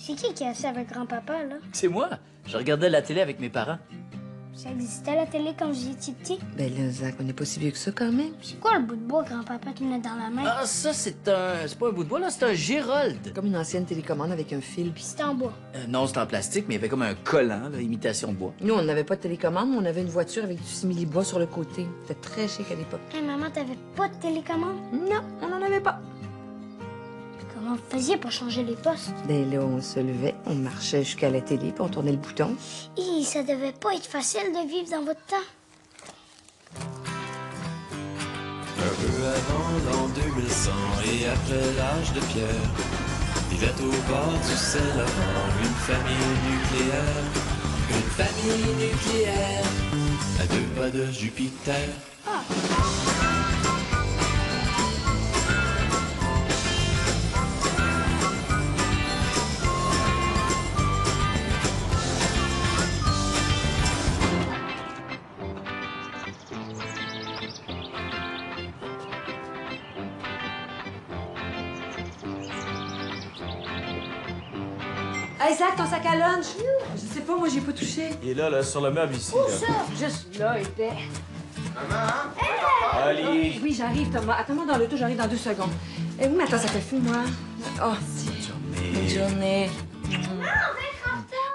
C'est qui a ça avec grand-papa, là? C'est moi. Je regardais la télé avec mes parents. Ça existait la télé quand vous étiez petit? Ben là, Zach, on n'est pas si vieux que ça quand même. C'est quoi le bout de bois que grand-papa tenait dans la main? Ah, ça, c'est un... C'est pas un bout de bois, là, c'est un Gérold. Comme une ancienne télécommande avec un fil. Puis c'était en bois. Non, c'est en plastique, mais il y avait comme un collant, là, imitation de bois. Nous, on n'avait pas de télécommande, mais on avait une voiture avec du simili-bois sur le côté. C'était très chic à l'époque. Hey, maman, t'avais pas de télécommande? Non, on n'en avait pas. Puis comment vous faisiez pour changer les postes? Ben là, on se levait, on marchait jusqu'à la télé, puis on tournait le bouton. Hi, ça devait pas être facile de vivre dans votre temps. Un peu avant l'an 2100 et après l'âge de pierre, vivait au bord du Saint-Laurent une famille nucléaire. Une famille nucléaire à 2 pas de Jupiter. Hey, Zach, ton sac à lunch! Je sais pas, moi, j'ai pas touché. Il est là, sur le meuble ici. Juste là, il était. Ali! Oui, j'arrive, Thomas. Attends-moi dans l'auto, j'arrive dans 2 secondes. Eh oui, mais attends, ça fait fou, moi. Oh, si. Bonne journée.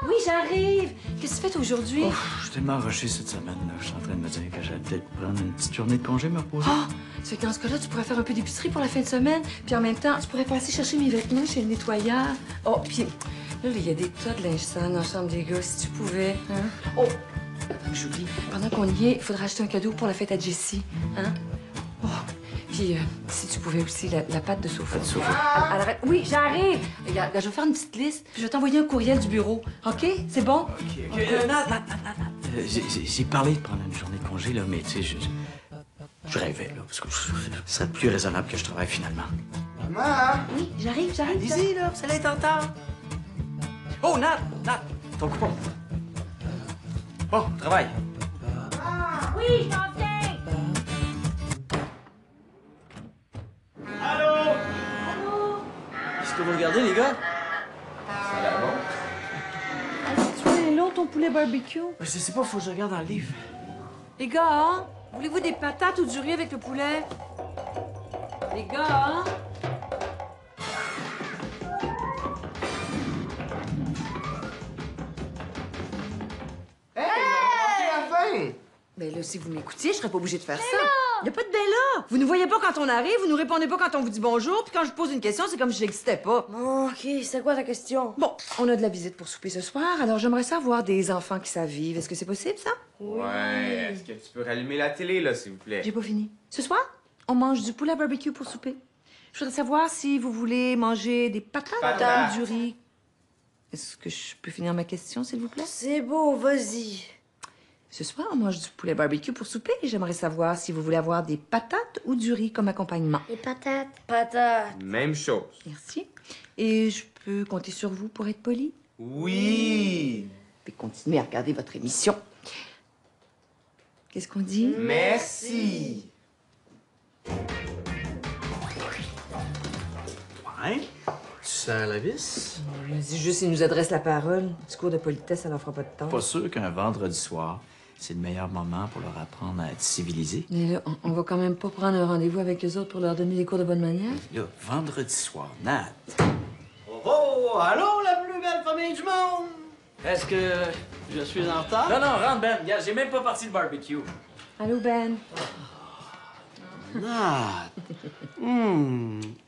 Oui, j'arrive. Qu'est-ce que tu fais aujourd'hui? Je suis tellement rushé cette semaine, là. Je suis en train de me dire que j'allais peut-être prendre une petite journée de congé, me reposer. Ah! Ça fait que dans ce cas-là, tu pourrais faire un peu d'épicerie pour la fin de semaine. Puis en même temps, tu pourrais passer chercher mes vêtements chez le nettoyeur. Oh, puis là, il y a des tas de linge sale dans la chambre des gars, si tu pouvais. Hein? Oh! J'oublie. Pendant qu'on y est, il faudra acheter un cadeau pour la fête à Jessie. Hein? Oh! Puis si tu pouvais aussi, la pâte de sofa. Alors, oui, j'arrive! Regarde, je vais faire une petite liste, puis je vais t'envoyer un courriel du bureau. OK? C'est bon? OK. Nat. J'ai parlé de prendre une journée de congé, là, mais tu sais, je rêvais, là, parce que ce serait plus raisonnable que je travaille finalement. Maman! Oui, j'arrive. Allez-y, là, vous allez être en retard. Oh, Nat, ton coupon. Bon, travail. Oui, je m'en viens! Allô? Qu'est-ce que vous regardez, les gars? Tu veux l'autre, ton poulet barbecue? Je sais pas, faut que je regarde dans le livre. Les gars, hein? Voulez-vous des patates ou du riz avec le poulet? Les gars, hein? Hey, on a la fin! Ben là, si vous m'écoutiez, je serais pas obligée de faire ça. Y a pas de ben là! Vous nous voyez pas quand on arrive, vous nous répondez pas quand on vous dit bonjour, puis quand je vous pose une question, c'est comme si j'existais pas. OK, c'est quoi ta question? Bon, on a de la visite pour souper ce soir, alors j'aimerais savoir des enfants qui savent vivre. Est-ce que c'est possible, ça? Ouais, est-ce que tu peux rallumer la télé, là, s'il vous plaît? J'ai pas fini. Ce soir, on mange du poulet barbecue pour souper. Je voudrais savoir si vous voulez manger des patates ou du riz. Est-ce que je peux finir ma question, s'il vous plaît? C'est beau, vas-y. Ce soir, on mange du poulet barbecue pour souper et j'aimerais savoir si vous voulez avoir des patates ou du riz comme accompagnement. Les patates. Patate. Même chose. Merci. Et je peux compter sur vous pour être poli? Oui! Et continuer à regarder votre émission. Qu'est-ce qu'on dit? Merci! Ouais? Tu serres la vis? Je me dis juste, ils nous adressent la parole. Du cours de politesse, ça leur fera pas de tort. Pas sûr qu'un vendredi soir, c'est le meilleur moment pour leur apprendre à être civilisés. Mais là, on va quand même pas prendre un rendez-vous avec eux autres pour leur donner des cours de bonne manière? Là, vendredi soir, Nat. Oh, allô, la plus belle famille du monde! Est-ce que je suis en retard? Non, rentre, Ben. Regarde, j'ai même pas parti le barbecue. Allô, Ben? Nat!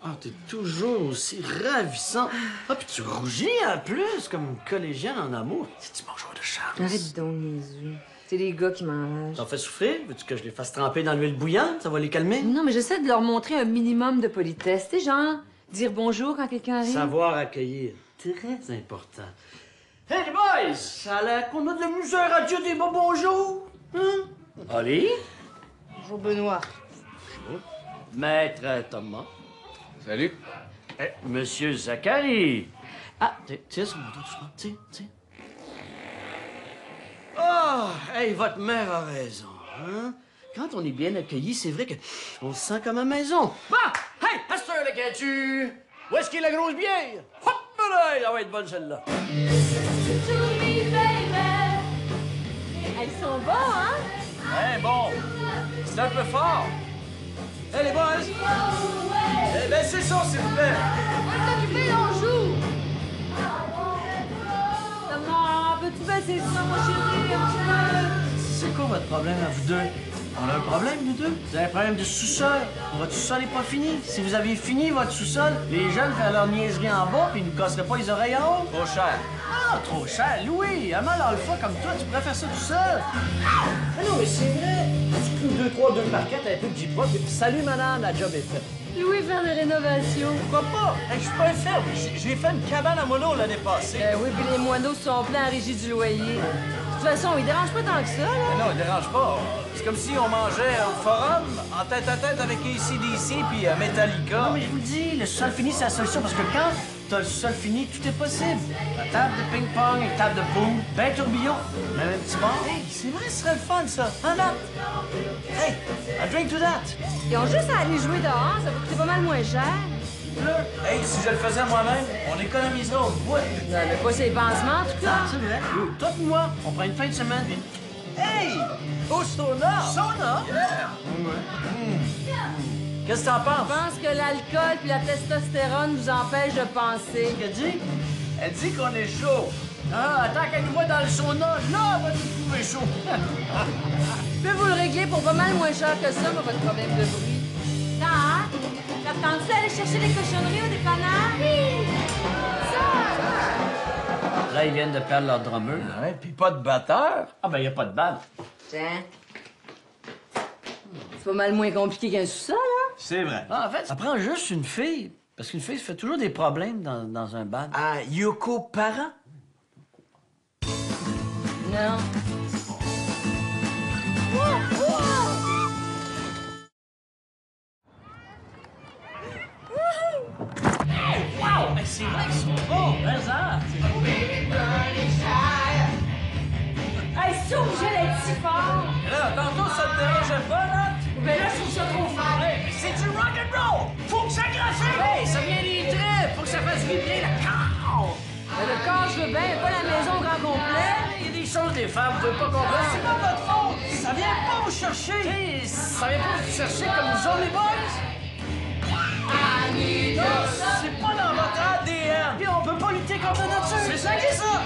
Ah, t'es toujours aussi ravissant. Ah, puis tu rougis en plus, comme une collégienne en amour. C'est-tu mon jour de chance? Arrête donc, Nisu. C'est les gars qui m'enragent. T'en fais souffrir? Veux-tu que je les fasse tremper dans l'huile bouillante? Ça va les calmer? Non, mais j'essaie de leur montrer un minimum de politesse. Tu sais, genre, dire bonjour quand quelqu'un arrive. Savoir accueillir. Très important. Hey, les boys! Ça a l'air qu'on a de la misère à dire des bons bonjours. Hein? Oli? Bonjour, Benoît. Maître Thomas. Salut. Monsieur Zachary. Ah, tiens, sur mon dos, doucement. Tiens. Ah, hey, votre mère a raison, hein? Quand on est bien accueilli, c'est vrai qu'on se sent comme à maison. Bah! Hey, pasteur le tu où est-ce qu'il est la grosse bière? Hop là! Elle va être bonne, celle-là. Elles sont bons, hein? Eh bon, c'est un peu fort. Eh, les boys! Eh ben, c'est ça, s'il vous plaît. Maman, peux-tu baisser ça, mon chéri, un petit peu? C'est quoi votre problème à vous deux? On a un problème, nous deux? Vous avez un problème de sous-sol. Votre sous-sol n'est pas fini. Si vous aviez fini votre sous-sol, les jeunes feraient leur niaiserie en bas puis ils nous casseraient pas les oreilles en haut. Trop cher. Ah, trop cher. Louis, un mal alpha comme toi, tu pourrais faire ça tout seul. Ah non, mais c'est vrai. Tu cloues 2, 3, 2 parquettes avec un petit pas, puis salut, madame, la job est faite. Louis, faire des rénovations. Pourquoi pas? Hey, je suis pas un ferme. J'ai fait une cabane à mono l'année passée. Oui, puis les moineaux sont pleins à régie du loyer. De toute façon, ils dérangent pas tant que ça, là. Mais non, il dérange pas. C'est comme si on mangeait au forum, en tête-à-tête avec AC/DC puis Metallica. Non, mais je vous dis, le sol fini, c'est la solution, parce que quand t'as le sol fini, tout est possible. Une table de ping-pong, une table de pool, ben tourbillon, même un petit bar. Hey, c'est vrai, ce serait le fun, ça. Hein, Nat? Hey, a drink to that. Ils ont juste à aller jouer dehors, ça va coûter pas mal moins cher. Hey, si je le faisais moi-même, on économiserait au bout. Non, mais pas ses pansements, en tout cas. Ah, c'est vrai. Toi et moi, on prend une fin de semaine. Hey! Au sauna! Sauna? Qu'est-ce que t'en Je penses? pense que l'alcool puis la testostérone vous empêchent de penser. Qu'elle dit? Elle dit qu'on est chaud. Ah, attends qu'elle nous voit dans le sauna, là, on va nous trouver chaud. Je peux vous le régler pour pas mal moins cher que ça, moi, votre problème de bruit. Non, hein? T'attends-tu d'aller chercher des cochonneries ou des canards? Oui! Ça! Là, ils viennent de perdre leur drummer. Ouais, puis pas de batteur. Ah, ben, y a pas de balle. Tiens. C'est pas mal moins compliqué qu'un sous-sol, hein? C'est vrai. Ah, en fait, ça prend juste une fille. Parce qu'une fille se fait toujours des problèmes dans un band. Ah, Yoko Parent? Non. Wow! Mais c'est vrai qu'ils sont bons! Hasard! Hey, c'est obligé d'être si fort! Là, tantôt, ça te dérangeait pas, là? Mais là, je trouve ça trop fort! Hey, mais c'est du rock and roll! Faut que ça graffe! Hey, ça vient des traits! Faut que ça fasse vibrer le corps! Mais le corps, je veux bien, mais pas la maison au grand complet! Il y a des choses des femmes, vous pouvez pas comprendre. C'est pas votre faute! Ça vient pas vous chercher! Hey, ça vient pas vous chercher comme nous autres, les boys! C'est pas dans votre ADN! Puis on peut pas lutter contre la nature! C'est ça qui est ça!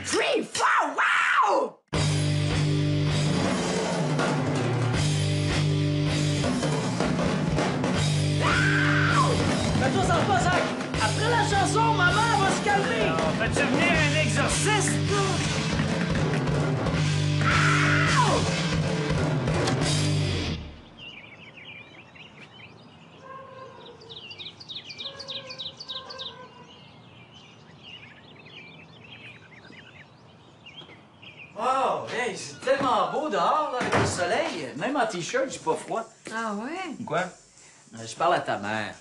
Free for wow! Fais-toi ça pas, Zach! Après la chanson, maman va se calmer! Fais-tu venir un exorciste? Wow, hey, c'est tellement beau dehors, là, avec le soleil. Même en t-shirt, j'ai pas froid. Ah ouais? Quoi? Je parle à ta mère.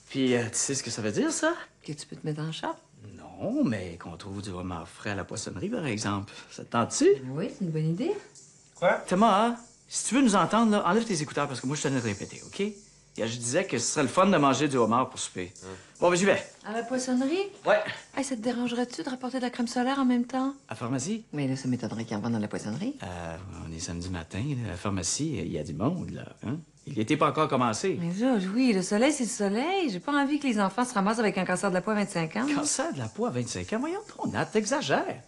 Puis, tu sais ce que ça veut dire, ça? Que tu peux te mettre en chat? Non, mais qu'on trouve du homard frais à la poissonnerie, par exemple. Ça te tente-tu? Oui, c'est une bonne idée. Quoi? Thomas, si tu veux nous entendre, là, enlève tes écouteurs parce que moi, je tenais de répéter, OK? Et je disais que ce serait le fun de manger du homard pour souper. Bon, ben, j'y vais. À la poissonnerie? Ouais. Hey, ça te dérangerait-tu de rapporter de la crème solaire en même temps? À la pharmacie? Mais là, ça m'étonnerait qu'il en vende dans la poissonnerie. On est samedi matin, là, à la pharmacie, il y a du monde, là. Hein? Il n'était pas encore commencé. Mais là, oui, le soleil, c'est le soleil. J'ai pas envie que les enfants se ramassent avec un cancer de la peau à 25 ans. Cancer de la peau à 25 ans, voyons trop, Nat, t'exagères.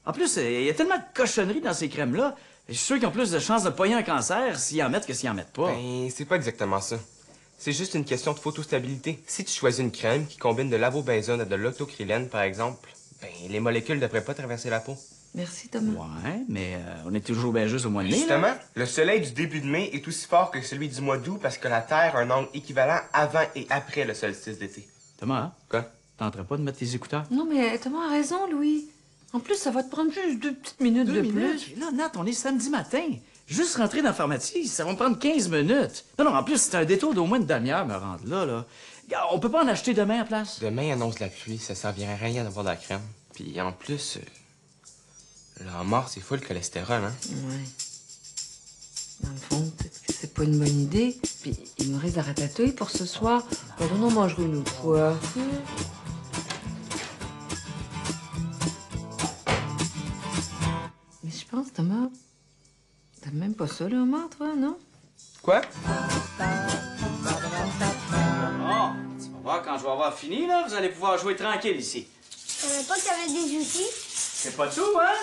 En plus, il y a tellement de cochonneries dans ces crèmes-là. Je suis sûr qu'ils ont plus de chances de pogner un cancer s'ils en mettent que s'ils en mettent pas. Ben, c'est pas exactement ça. C'est juste une question de photostabilité. Si tu choisis une crème qui combine de l'avobenzone et de l'octocrylène, par exemple, ben, les molécules devraient pas traverser la peau. Merci, Thomas. Ouais, mais on est toujours bien juste au mois de mai, là. Justement, le soleil du début de mai est aussi fort que celui du mois d'août parce que la Terre a un angle équivalent avant et après le solstice d'été. Thomas, Quoi? tenterais pas de mettre tes écouteurs? Non, mais Thomas a raison, Louis. En plus, ça va te prendre juste 2 petites minutes de plus. Là, Nat, on est samedi matin. Juste rentrer dans la pharmacie, ça va me prendre 15 minutes. Non, en plus, c'est un détour d'au moins une demi-heure me rendre là. Regarde, on peut pas en acheter demain à place? Demain annonce la pluie, ça servirait à rien d'avoir de la crème. Puis en plus, le homard, c'est full cholestérol, hein? Ouais. Dans le fond, peut-être que c'est pas une bonne idée. Puis il me reste la ratatouille pour ce soir. Ben, on en mangerait une autre fois. Mais je pense, Thomas, t'as même pas ça, le homard, toi, non? Quoi? Bon, tu vas voir, quand je vais avoir fini, là, vous allez pouvoir jouer tranquille ici. Je savais pas que t'avais des outils. C'est pas tout, hein?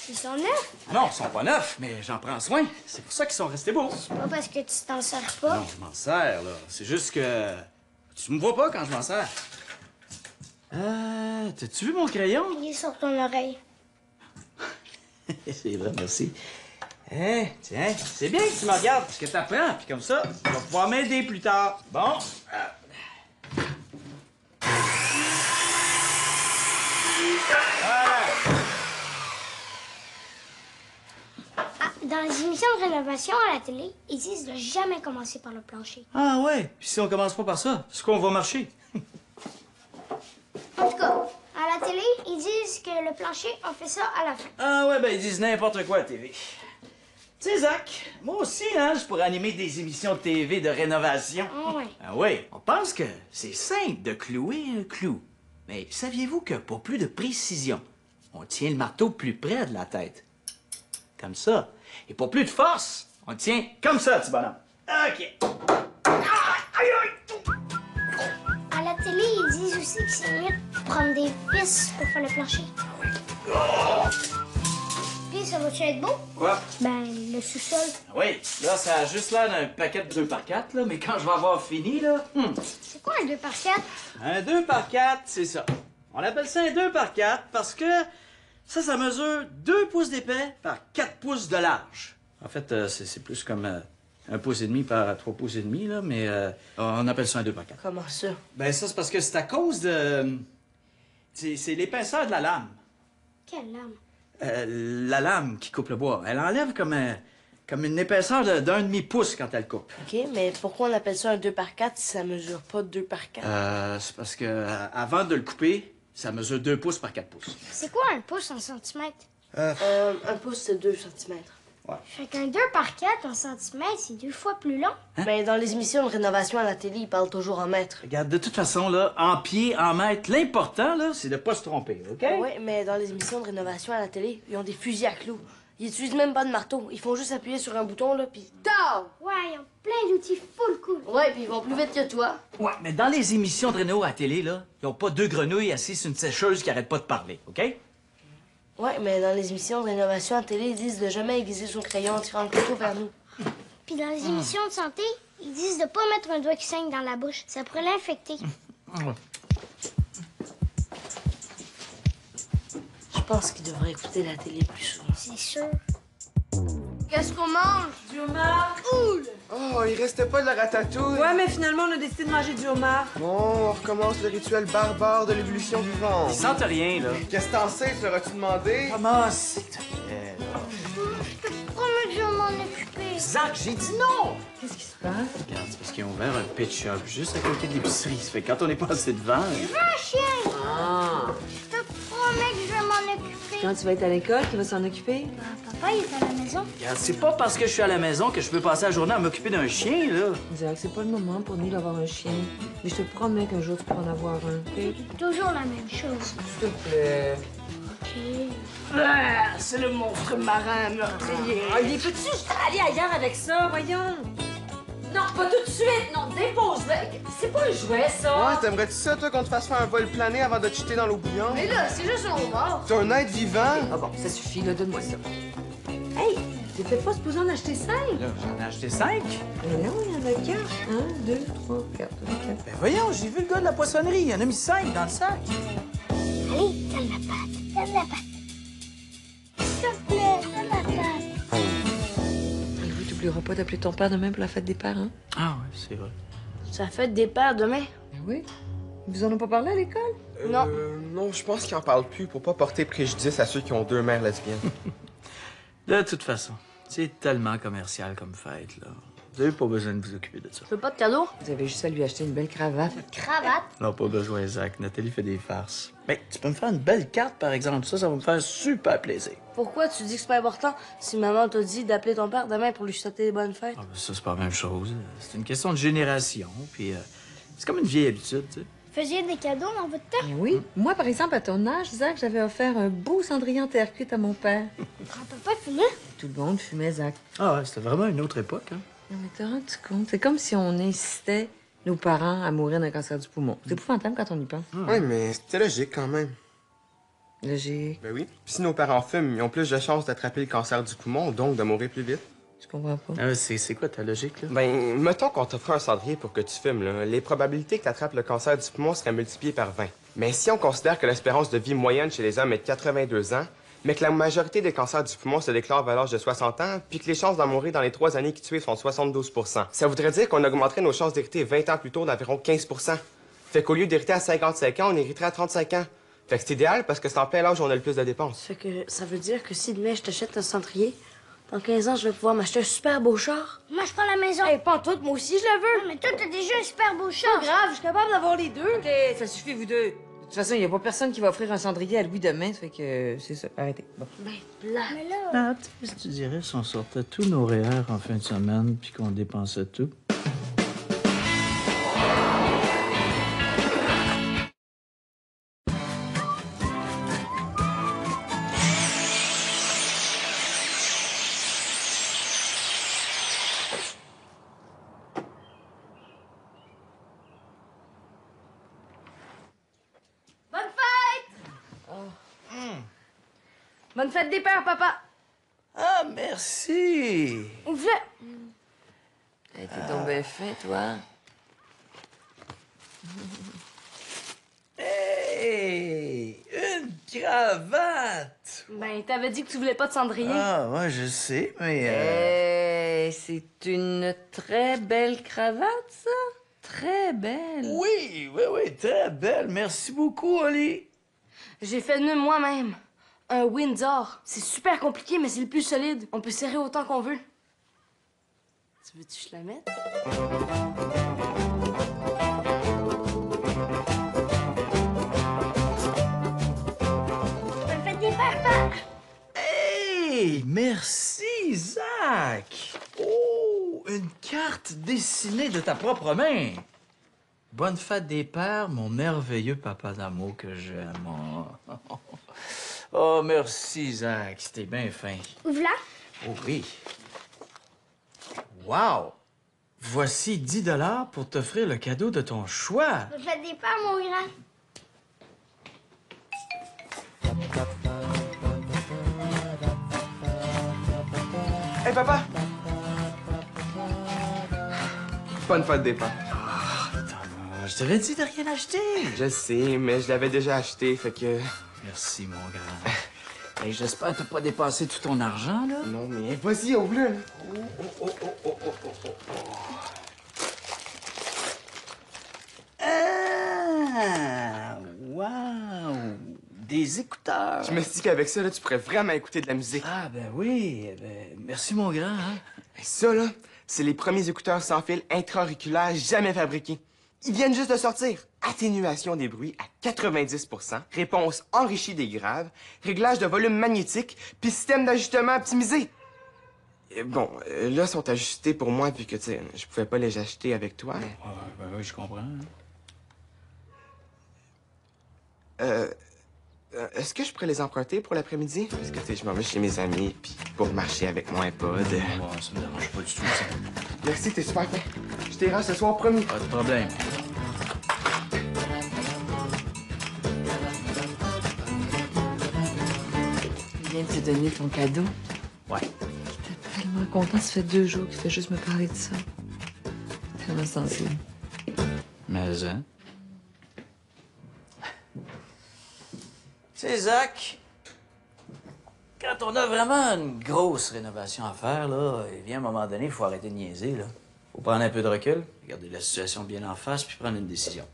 Ils sont neufs. Non, ils sont pas neufs, mais j'en prends soin. C'est pour ça qu'ils sont restés beaux. Pas parce que tu t'en sers pas. Non, je m'en sers, là. C'est juste que... Tu me vois pas quand je m'en sers. T'as-tu vu mon crayon? Il est sur ton oreille. C'est vrai, merci. Hein, tiens, c'est bien que tu me regardes, parce que t'apprends, puis comme ça, tu vas pouvoir m'aider plus tard. Bon. Voilà. Ah, dans les émissions de rénovation à la télé, ils disent de jamais commencer par le plancher. Ah ouais, puis si on commence pas par ça, c'est quoi, on va marcher? En tout cas, à la télé, ils disent que le plancher, on fait ça à la fin. Ah ouais, ben ils disent n'importe quoi à la TV. Tu sais, Zach, moi aussi, hein, je pourrais animer des émissions de TV de rénovation. Ah ouais. Ah ouais, on pense que c'est simple de clouer un clou. Mais saviez-vous que pour plus de précision, on tient le marteau plus près de la tête? Comme ça. Et pour plus de force, on tient comme ça, petit bonhomme. OK. À la télé, ils disent aussi que c'est mieux de prendre des vis pour faire le plancher. Puis ça va-tu être beau? Quoi? Ben, le sous-sol. Ah oui, là, ça a juste l'air d'un paquet de 2x4, là, mais quand je vais avoir fini, là... C'est quoi un 2x4? Un 2x4, c'est ça. On appelle ça un 2x4 parce que ça mesure 2 pouces d'épais par 4 pouces de large. En fait, c'est plus comme 1 pouce et demi par 3 pouces et demi, là, mais on appelle ça un 2x4. Comment ça? Ben ça, c'est parce que c'est à cause de... C'est l'épaisseur de la lame. Quelle lame? La lame qui coupe le bois. Elle enlève comme une épaisseur d'un demi-pouce quand elle coupe. OK, mais pourquoi on appelle ça un 2x4 si ça mesure pas 2x4? C'est parce que avant de le couper, ça mesure 2 pouces par 4 pouces. C'est quoi un pouce en centimètres? Un pouce, c'est 2 cm. Fait qu'un 2x4 en centimètres, c'est 2 fois plus long. Mais dans les émissions de rénovation à la télé, ils parlent toujours en mètres. Regarde, de toute façon, là, en pied, en mètre, l'important, là, c'est de pas se tromper, OK? Oui, mais dans les émissions de rénovation à la télé, ils ont des fusils à clous. Ils utilisent même pas de marteau. Ils font juste appuyer sur un bouton, là, puis tao! Ouais, ils ont plein d'outils full cool. Ouais, puis ils vont plus vite que toi. Ouais, mais dans les émissions de réno à la télé, là, ils ont pas 2 grenouilles assises sur une sécheuse qui arrête pas de parler, OK? Ouais, mais dans les émissions de rénovation à la télé, ils disent de jamais aiguiser son crayon en tirant le couteau vers nous. Puis dans les émissions de santé, ils disent de pas mettre un doigt qui saigne dans la bouche. Ça pourrait l'infecter. Je pense qu'ils devraient écouter la télé plus souvent. C'est sûr. Qu'est-ce qu'on mange? Du homard? Cool! Oh, il restait pas de la ratatouille. Ouais, mais finalement, on a décidé de manger du homard. Bon, on recommence le rituel barbare de l'évolution vivante. Ils sentent rien, là. Qu'est-ce que t'en sais? Tu l'auras-tu demandé? Thomas, s'il te plaît, là. Je te promets que je vais m'en occuper. Zach, j'ai dit non! Qu'est-ce qui se passe? Regarde, c'est parce qu'ils ont ouvert un pet shop juste à côté de l'épicerie. Ça fait que quand on est passé devant... Je veux un chien. Ah! Je te promets que je vais m'en occuper. Quand tu vas être à l'école, qui va s'en occuper? Papa, il est à la maison. Regarde, c'est pas parce que je suis à la maison que je peux passer la journée à m'occuper d'un chien, là. On dirait que c'est pas le moment pour nous d'avoir un chien. Mais je te promets qu'un jour, tu pourras en avoir un. C'est toujours la même chose. S'il te plaît. OK. C'est le monstre marin meurtrier. Ah, il peux-tu aller ailleurs avec ça, voyons? Non, pas tout de suite, non, dépose-le. C'est pas un jouet, ça. Ouais, t'aimerais-tu ça, toi, qu'on te fasse faire un vol plané avant de te jeter dans l'eau bouillante? Mais là, c'est juste un homard. T'es un être vivant? Ah bon, ça suffit, là, donne-moi ça. Hey, t'étais pas supposé en acheter 5? Là, j'en ai acheté 5. Mais non, il y en a 4. 1, 2, 3, 4. Ben voyons, j'ai vu le gars de la poissonnerie. Il en a mis 5 dans le sac. Allez, donne la patte. Donne la patte. S'il te plaît, donne la patte. Tu n'oublieras pas d'appeler ton père demain pour la fête des pères, hein? Ah ouais, c'est vrai. Ça fait des pères demain? Ben oui. Ils vous en ont pas parlé à l'école? Non. Non, je pense qu'ils en parlent plus pour pas porter préjudice à ceux qui ont 2 mères lesbiennes. De toute façon, c'est tellement commercial comme fête, là. Vous avez pas besoin de vous occuper de ça. Tu veux pas de cadeau? Vous avez juste à lui acheter une belle cravate. Cravate. Non, pas besoin, Zach. Nathalie fait des farces. Mais tu peux me faire une belle carte, par exemple. Ça va me faire super plaisir. Pourquoi tu dis que c'est pas important si maman t'a dit d'appeler ton père demain pour lui souhaiter les bonnes fêtes? Ah, ben ça, c'est pas la même chose. C'est une question de génération, puis c'est comme une vieille habitude, tu sais. Faisiez des cadeaux dans votre temps? Ben oui. Moi, par exemple, à ton âge, Zach, j'avais offert un beau cendrier en terre cuite à mon père. Quand papa fumait? Tout le monde fumait, Zach. Ah ouais, c'était vraiment une autre époque, hein. Non, mais t'as rendu compte? C'est comme si on incitait nos parents à mourir d'un cancer du poumon. C'est épouvantable quand on y pense. Oui, mais c'était logique quand même. Logique. Ben oui. Puis si nos parents fument, ils ont plus de chances d'attraper le cancer du poumon, donc de mourir plus vite. Je comprends pas. Ah, c'est quoi ta logique, là? Ben, mettons qu'on t'offre un cendrier pour que tu fumes, là. Les probabilités que tu attrapes le cancer du poumon seraient multipliées par 20. Mais si on considère que l'espérance de vie moyenne chez les hommes est de 82 ans, mais que la majorité des cancers du poumon se déclarent à l'âge de 60 ans, puis que les chances d'en mourir dans les 3 années qui suivent sont 72 %. Ça voudrait dire qu'on augmenterait nos chances d'hériter 20 ans plus tôt d'environ 15 %. Fait qu'au lieu d'hériter à 55 ans, on hériterait à 35 ans. Fait que c'est idéal parce que c'est en plein l'âge où on a le plus de dépenses. Fait que ça veut dire que si demain je t'achète un cendrier, dans 15 ans, je vais pouvoir m'acheter un super beau char. Moi, je prends la maison. Hey, pas en tout, moi aussi je le veux. Non, mais toi, t'as déjà un super beau char. Pas grave, je suis capable d'avoir les deux. OK, ça suffit, vous deux. De toute façon, il n'y a pas personne qui va offrir un cendrier à Louis demain, ça fait que c'est ça. Arrêtez. Bon. Ben, là. Mais là... Ah, qu'est-ce que tu dirais si on sortait tous nos REER en fin de semaine puis qu'on dépensait tout? Bonne fête! Bonne fête des pères, papa! Ah, merci! Ouvre-le! Hey, t'es donc bien fin, toi. Hey! Une cravate! Ben, t'avais dit que tu voulais pas de cendrier. Ah, ouais, je sais, mais... Hey, c'est une très belle cravate, ça. Très belle. Oui, très belle. Merci beaucoup, Oli. J'ai fait le même moi-même. Un Windsor. C'est super compliqué, mais c'est le plus solide. On peut serrer autant qu'on veut. Tu veux-tu que je la mette? Bonne fête des pères, papa. Hey! Merci, Zach! Oh! Une carte dessinée de ta propre main! Bonne fête des pères, mon merveilleux papa d'amour que j'aime. Oh. Oh, merci, Zach. C'était bien fin. Ouvre-la. Oh oui. Wow! Voici 10 $ pour t'offrir le cadeau de ton choix. Bonne fête des pères, mon grand. Hey, papa! Bonne fête des pères. Je t'avais dit de rien acheter. Je sais, mais je l'avais déjà acheté, fait que... Merci, mon grand. Hey, j'espère que t'as pas dépensé tout ton argent, là. Non, mais vas-y, ouvre-le. Ah! Wow! Des écouteurs. Je me suis dit qu'avec ça, là, tu pourrais vraiment écouter de la musique. Ah, ben oui. Merci, mon grand. Hein? Et ça, là, c'est les premiers écouteurs sans fil intra-auriculaires jamais fabriqués. Ils viennent juste de sortir. Atténuation des bruits à 90 %, réponse enrichie des graves, réglage de volume magnétique, puis système d'ajustement optimisé. Et bon, là, sont ajustés pour moi, puis que, tu sais, je pouvais pas les acheter avec toi. Ben oui, je comprends. Est-ce que je pourrais les emprunter pour l'après-midi? Parce que, tu sais, je m'en vais chez mes amis, puis pour marcher avec mon iPod. Bon, ça me dérange pas du tout, ça. Merci, t'es super fin. Je t'ai rendu ce soir, promis. Pas de problème. Il vient de te donner ton cadeau. Ouais. J'étais tellement content. Ça fait 2 jours qu'il fait juste me parler de ça. Tellement sensible. Mais, hein? Tu sais, Zach, quand on a vraiment une grosse rénovation à faire, là, il vient un moment donné, il faut arrêter de niaiser, là. Faut prendre un peu de recul, regarder la situation bien en face, puis prendre une décision.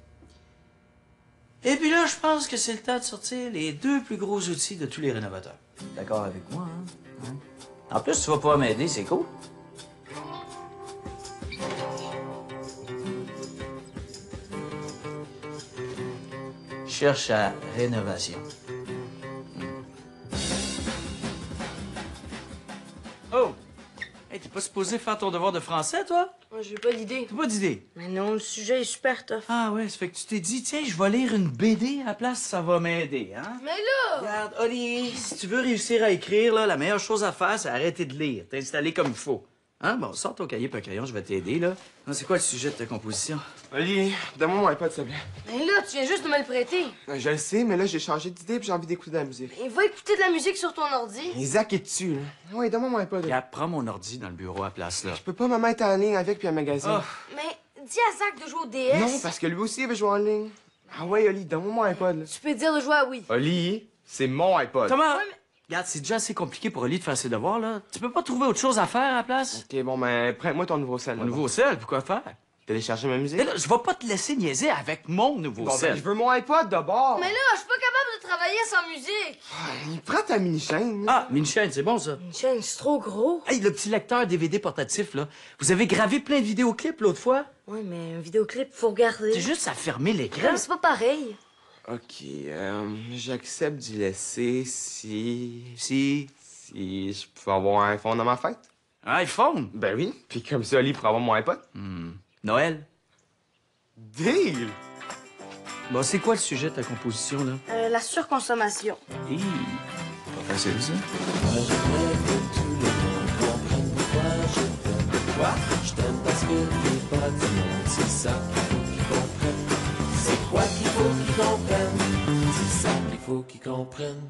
Et puis là, je pense que c'est le temps de sortir les 2 plus gros outils de tous les rénovateurs. D'accord avec moi, hein? En plus, tu vas pouvoir m'aider, c'est cool. cherche à rénovation. Oh! Hey, t'es pas supposé faire ton devoir de français, toi? Moi, j'ai pas d'idée. T'as pas d'idée? Mais non, le sujet est super tough. Ah ouais, ça fait que tu t'es dit, tiens, je vais lire une BD à la place, ça va m'aider, hein? Mais là! Regarde, Oli, si tu veux réussir à écrire, là, la meilleure chose à faire, c'est arrêter de lire, t'installer comme il faut. Hein? Bon, sors ton cahier et crayon, je vais t'aider, là. C'est quoi le sujet de ta composition? Oli, donne-moi mon iPod, s'il te plaît. Mais là, tu viens juste de me le prêter. Je le sais, mais là, j'ai changé d'idée puis j'ai envie d'écouter de la musique. Et va écouter de la musique sur ton ordi. Isaac est dessus, là. Ouais, donne-moi mon iPod. Regarde, prends mon ordi dans le bureau à place, là. Je peux pas me mettre en ligne avec puis un magazine. Oh. Mais dis à Zach de jouer au DS. Non, parce que lui aussi, il veut jouer en ligne. Ah ouais, Oli, donne-moi mon iPod, là. Tu peux dire de jouer à Wii. Oli, c'est mon iPod. Thomas! Ouais, mais- Regarde, c'est déjà assez compliqué pour Oli de faire ses devoirs, là. Tu peux pas trouver autre chose à faire à la place? Ok, bon, ben, prête-moi ton nouveau sel. Mon nouveau sel, pourquoi faire? Télécharger ma musique? Mais là, je vais pas te laisser niaiser avec mon nouveau Bon, sel. ben, je veux mon iPod d'abord. Mais là, je suis pas capable de travailler sans musique. Prends ta mini-chaîne. là. Ah, mini chaîne, c'est bon, ça. Une chaîne, c'est trop gros. Hey, le petit lecteur DVD portatif, là. Vous avez gravé plein de vidéoclips l'autre fois? Ouais, mais un vidéoclip, faut regarder. C'est juste à fermer l'écran. Mais c'est pas pareil. Ok, j'accepte d'y laisser si je pouvais avoir un iPhone à ma fête. Un iPhone? Ben oui. Puis comme ça, Ali pourrait avoir mon iPod. Noël? Deal! Bon, c'est quoi le sujet de ta composition, là? La surconsommation. Hi, pas facile, ça. Moi j'aimerais que tout le monde comprenne pourquoi je t'aime. Quoi? Je t'aime parce que t'es pas du monde, c'est ça qu'il faut qu'ils comprennent. C'est quoi qu'il faut qu'ils comprennent? C'est ça qu'il faut qu'ils comprennent.